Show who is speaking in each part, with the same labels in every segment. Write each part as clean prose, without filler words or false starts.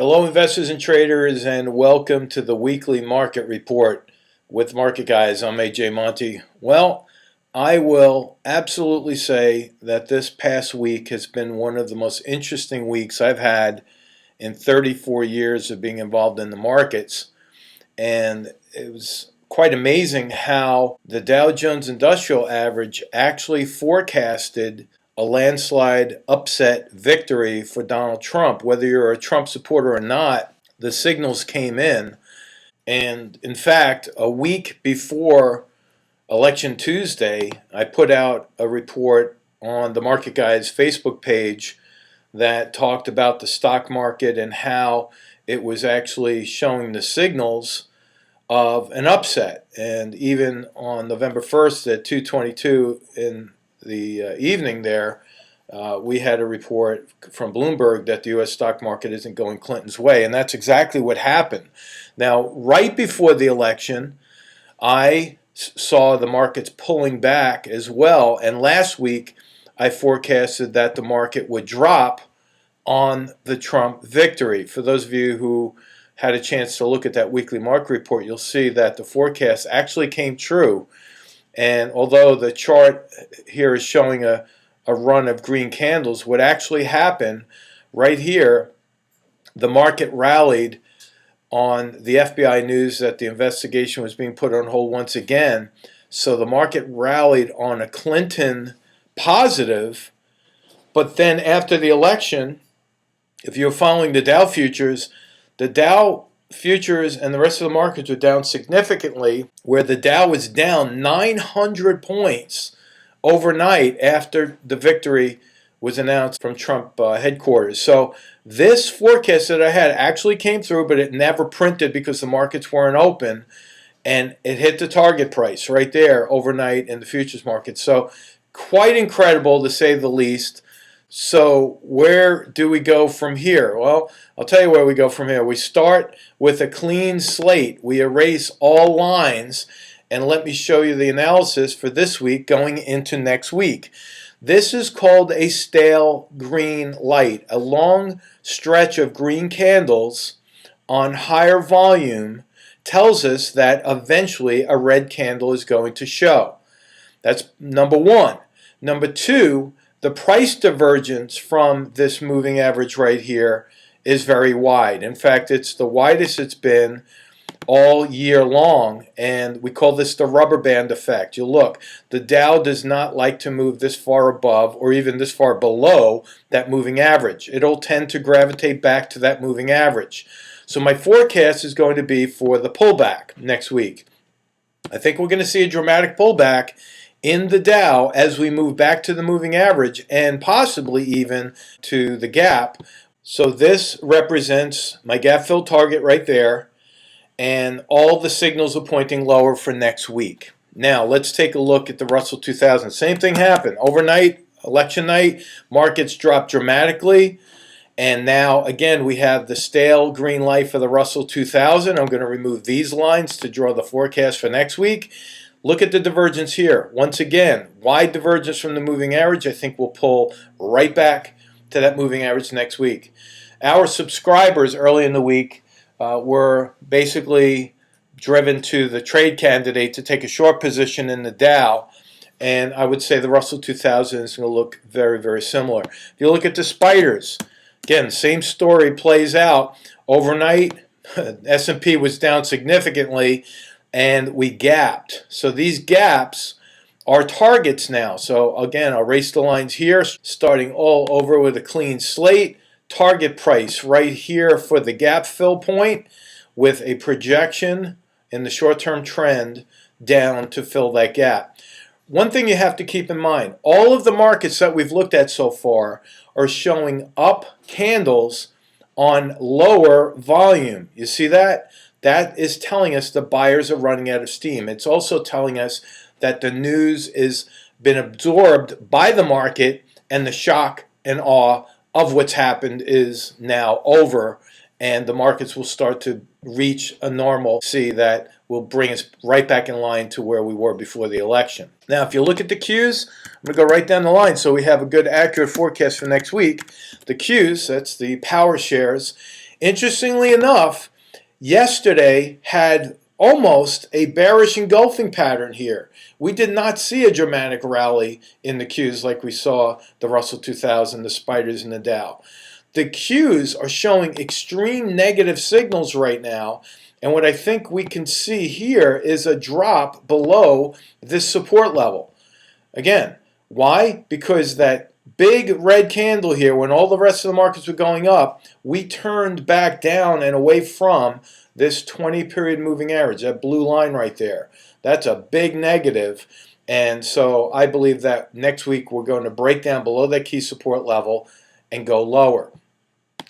Speaker 1: Hello, investors and traders, and welcome to the weekly market report with Market Guys. I'm AJ Monty. Well, I will absolutely say that this past week has been one of the most interesting weeks I've had in 34 years of being involved in the markets. And it was quite amazing how the Dow Jones Industrial Average actually forecasted a landslide upset victory for Donald Trump. Whether you're a Trump supporter or not, the signals came in. And in fact, a week before Election Tuesday, I put out a report on the Market Guys Facebook page that talked about the stock market and how it was actually showing the signals of an upset. And even on November 1st at 2:22 in the evening there, we had a report from Bloomberg that the U.S. stock market isn't going Clinton's way, and that's exactly what happened. Now, right before the election, I saw the markets pulling back as well, and last week I forecasted that the market would drop on the Trump victory. For those of you who had a chance to look at that weekly market report, you'll see that the forecast actually came true. And although the chart here is showing a run of green candles, what actually happened right here, the market rallied on the FBI news that the investigation was being put on hold once again. So the market rallied on a Clinton positive, but then after the election, if you're following the Dow futures, the Dow futures and the rest of the markets were down significantly, where the Dow was down 900 points overnight after the victory was announced from Trump headquarters. So this forecast that I had actually came through, but it never printed because the markets weren't open, and it hit the target price right there overnight in the futures market. So quite incredible, to say the least. So where do we go from here? Well, I'll tell you where we go from here. We start with a clean slate. We erase all lines, and let me show you the analysis for this week going into next week. This is called a stale green light, a long stretch of green candles on higher volume tells us that eventually a red candle is going to show. That's number one. Number two, the price divergence from this moving average right here is very wide. In fact, it's the widest it's been all year long, and we call this the rubber band effect. You look, the Dow does not like to move this far above or even this far below that moving average. It'll tend to gravitate back to that moving average. So my forecast is going to be for the pullback next week. I think we're going to see a dramatic pullback in the Dow as we move back to the moving average and possibly even to the gap. So this represents my gap fill target right there, and all the signals are pointing lower for next week. Now let's take a look at the Russell 2000. Same thing happened overnight, election night, markets dropped dramatically, and now again we have the stale green light for the Russell 2000. I'm going to remove these lines to draw the forecast for next week. Look at the divergence here. Once again, wide divergence from the moving average. I think we'll pull right back to that moving average next week. Our subscribers early in the week were basically driven to the trade candidate to take a short position in the Dow, and I would say the Russell 2000 is going to look very, very similar. If you look at the spiders, again, same story plays out. Overnight, S&P was down significantly, and we gapped. So these gaps are targets now. So again, I'll erase the lines here, starting all over with a clean slate. Target price right here for the gap fill point with a projection in the short-term trend down to fill that gap. One thing you have to keep in mind, all of the markets that we've looked at so far are showing up candles on lower volume. You see that? That is telling us the buyers are running out of steam. It's also telling us that the news has been absorbed by the market, and the shock and awe of what's happened is now over, and the markets will start to reach a normalcy that will bring us right back in line to where we were before the election. Now, if you look at the Qs, I'm going to go right down the line so we have a good, accurate forecast for next week. The Qs, that's the power shares, Interestingly enough, yesterday had almost a bearish engulfing pattern here. We did not see a dramatic rally in the Qs like we saw the Russell 2000, the spiders, and the Dow. The Qs are showing extreme negative signals right now, and what I think we can see here is a drop below this support level. Again, why? Because that big red candle here, when all the rest of the markets were going up, we turned back down and away from this 20-period moving average, that blue line right there. That's a big negative. And so I believe that next week we're going to break down below that key support level and go lower.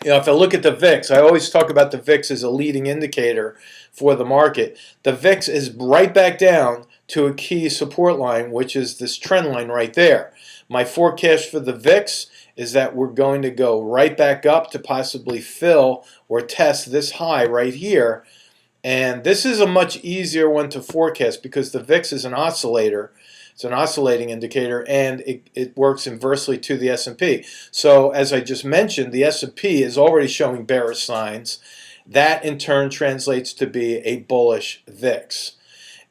Speaker 1: You know, if I look at the VIX, I always talk about the VIX as a leading indicator for the market. The VIX is right back down to a key support line, which is this trend line right there. My forecast for the VIX is that we're going to go right back up to possibly fill or test this high right here. And this is a much easier one to forecast because the VIX is an oscillator. It's an oscillating indicator, and it works inversely to the S&P. So as I just mentioned, the S&P is already showing bearish signs. That in turn translates to be a bullish VIX.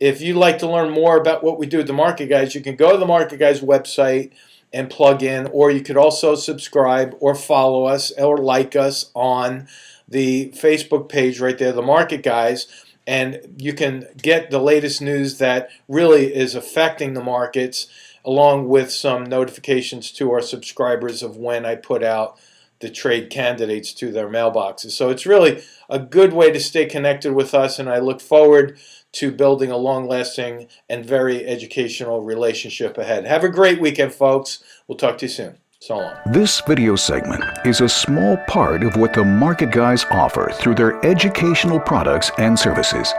Speaker 1: If you'd like to learn more about what we do at The Market Guys, you can go to The Market Guys website and plug in, or you could also subscribe or follow us or like us on the Facebook page right there, The Market Guys, and you can get the latest news that really is affecting the markets, along with some notifications to our subscribers of when I put out the trade candidates to their mailboxes. So it's really a good way to stay connected with us, and I look forward to building a long-lasting and very educational relationship ahead. Have a great weekend, folks. We'll talk to you soon. So long.
Speaker 2: This video segment is a small part of what the Market Guys offer through their educational products and services.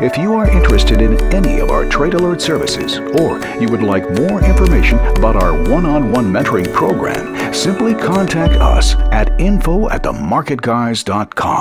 Speaker 2: If you are interested in any of our Trade Alert services, or you would like more information about our one-on-one mentoring program, simply contact us at info@themarketguys.com.